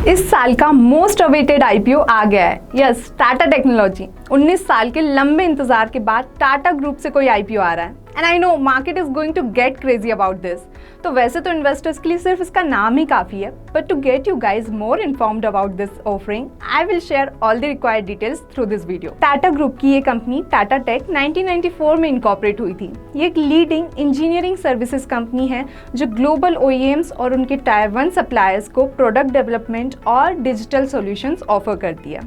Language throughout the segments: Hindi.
इस साल का मोस्ट अवेटेड आईपीओ आ गया है। Yes, Tata technology. 19 साल के लंबे इंतजार के बाद टाटा ग्रुप से कोई आईपीओ आ रहा है। And I know market is going to get crazy about this. तो वैसे तो इन्वेस्टर्स के लिए सिर्फ इसका नाम ही काफी है, but to get you guys more informed about this offering, I will share all the required details through this video. Tata group की ये कंपनी टाटा टेक 1994 में इनकॉर्पोरेट हुई थी। ये एक लीडिंग इंजीनियरिंग सर्विसेज कंपनी है जो ग्लोबल ओईएम्स और उनके टायर 1 सप्लायर्स को प्रोडक्ट डेवलपमेंट और डिजिटल सॉल्यूशंस ऑफर करती है।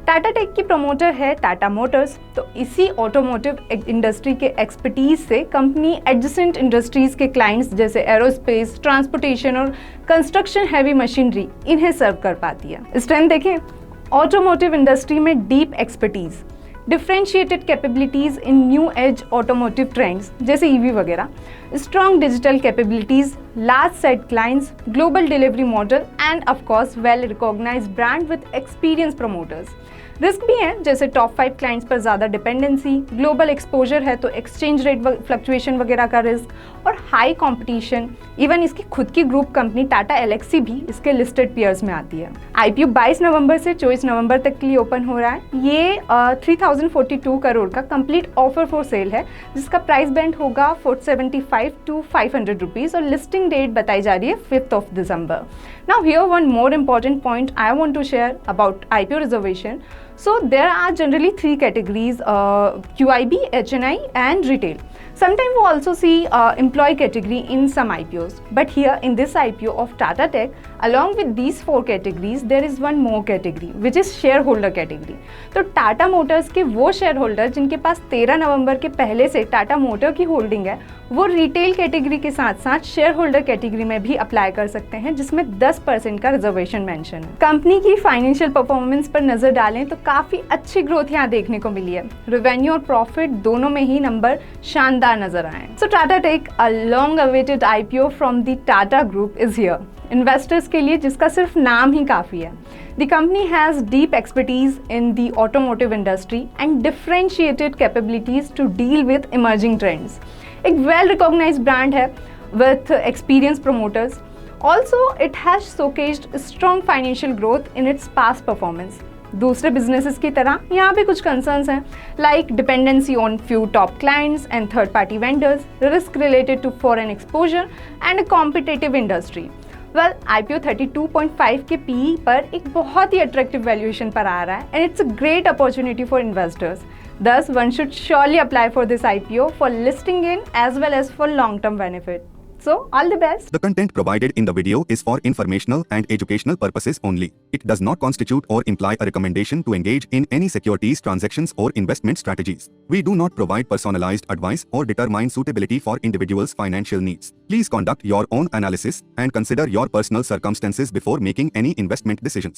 टाटा टेक की प्रमोटर है टाटा मोटर्स। तो इसी ऑटोमोटिव इंडस्ट्री के एक्सपर्टीज से कंपनी एडजेसेंट इंडस्ट्रीज के क्लाइंट्स जैसे एरोस्पेस, ट्रांसपोर्टेशन और कंस्ट्रक्शन हैवी मशीनरी इन्हें सर्व कर पाती है। स्ट्रेंथ देखें, ऑटोमोटिव इंडस्ट्री में deep expertise, differentiated capabilities in new age automotive trends जैसे ईवी वगैरह, strong digital capabilities, large set clients, global delivery model and of course well recognised brand with experience promoters. Risk भी हैं जैसे टॉप 5 क्लाइंट्स पर ज़्यादा डिपेंडेंसी, ग्लोबल एक्सपोजर है तो एक्सचेंज रेट फ्लक्चुएशन वगैरह का रिस्क और हाई कंपटीशन। इवन इसकी खुद की ग्रुप कंपनी टाटा एलेक्सी भी इसके लिस्टेड पेयर्स में आती है। आईपीओ 22 नवंबर से 24 नवंबर तक के लिए ओपन हो रहा है। ये 3042 करोड़ का कंप्लीट ऑफर फॉर सेल है, जिसका प्राइस बैंड होगा 475 to 500 रुपीज़ और लिस्टिंग डेट बताई जा रही है 5th of December. Now here one more important point I want to share about IPO reservation. So there are generally 3 categories, QIB, HNI and retail. Sometimes we also see employee category in some IPOs. But here in this IPO of Tata Tech, along with these 4 categories, there is one more category which is shareholder category. तो टाटा मोटर्स के वो शेयर होल्डर जिनके पास 13 नवंबर के पहले से टाटा मोटर की होल्डिंग है, वो रिटेल कैटेगरी के साथ साथ शेयर होल्डर कैटेगरी में भी अप्लाई कर सकते हैं, जिसमें 10% का रिजर्वेशन मेंशन है। कंपनी की फाइनेंशियल परफॉर्मेंस पर नजर डालें तो काफी अच्छी ग्रोथ यहाँ देखने को मिली है। रेवेन्यू और प्रॉफिट दोनों में ही नंबर शानदार नजर आए। So Tata tech, a long awaited IPO from the Tata group is here. Investors के लिए जिसका सिर्फ नाम ही काफी है। The company has deep expertise in the automotive industry and differentiated capabilities to deal with emerging trends. एक well recognized brand है with experienced promoters. Also, it has showcased strong financial growth in its past performance. दूसरे businesses की तरह यहाँ भी कुछ concerns हैं, like dependency on few top clients and third-party vendors, risk related to foreign exposure, and a competitive industry. Well IPO 32.5 के पीई पर एक बहुत ही अट्रैक्टिव वैल्यूएशन पर आ रहा है and it's a great opportunity for investors. Thus, one should surely apply for this IPO for listing in as well as for long-term benefit. So, all the best. The content provided in the video is for informational and educational purposes only. It does not constitute or imply a recommendation to engage in any securities transactions or investment strategies. We do not provide personalized advice or determine suitability for individuals' financial needs. Please conduct your own analysis and consider your personal circumstances before making any investment decisions.